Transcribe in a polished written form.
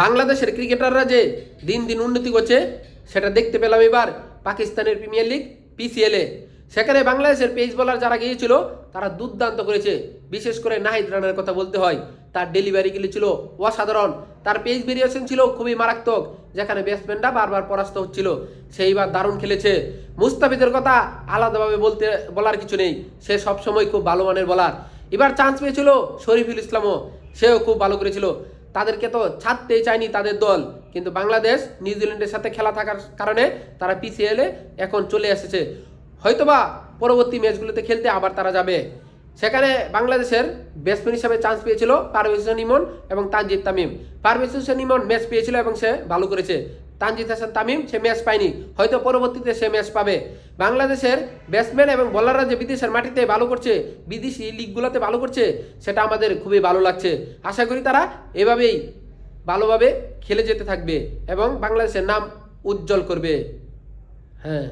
বাংলাদেশের ক্রিকেটাররা যে দিন দিন উন্নতি করছে সেটা দেখতে পেলাম এবার পাকিস্তানের প্রিমিয়ার লিগ পিসিএলে। সেখানে বাংলাদেশের পেস বোলার যারা গিয়েছিল তারা দুর্দান্ত করেছে। বিশেষ করে নাহিদ রানার কথা বলতে হয়, তার ডেলিভারিগুলি ছিল অসাধারণ, তার পেস ভেরিয়েশন ছিল খুবই মারাত্মক, যেখানে ব্যাটসম্যানরা বারবার পরাস্ত হচ্ছিল সেইবার দারুণ খেলেছে। মুস্তাফিজের কথা আলাদাভাবে বলার কিছু নেই, সে সবসময় খুব ভালো মানের বলার। এবার চান্স পেয়েছিল শরীফুল ইসলামও, সেও খুব ভালো করেছিল। তাদেরকে তো ছাড়তেই চায়নি তাদের দল, কিন্তু বাংলাদেশ নিউজিল্যান্ডের সাথে খেলা থাকার কারণে তারা পিসিএলে এখন চলে এসেছে। হয়তোবা পরবর্তী ম্যাচগুলোতে খেলতে আবার তারা যাবে। সেখানে বাংলাদেশের ব্যাটসম্যান হিসাবে চান্স পেয়েছিল পারভেজ হোসেন ইমন এবং তানজিদ তামিম। পারভেজ হোসেন ইমন ম্যাচ পেয়েছিল এবং সে ভালো করেছে। তানজিদ হাসান তামিম সে ম্যাচ পায়নি, হয়তো পরবর্তীতে সে ম্যাচ পাবে। বাংলাদেশের ব্যাটসম্যান এবং বোলাররা যে বিদেশের মাটিতে ভালো করছে, বিদেশি লিগগুলোতে ভালো করছে, সেটা আমাদের খুবই ভালো লাগছে। আশা করি তারা এভাবেই ভালোভাবে খেলে যেতে থাকবে এবং বাংলাদেশের নাম উজ্জ্বল করবে। হ্যাঁ।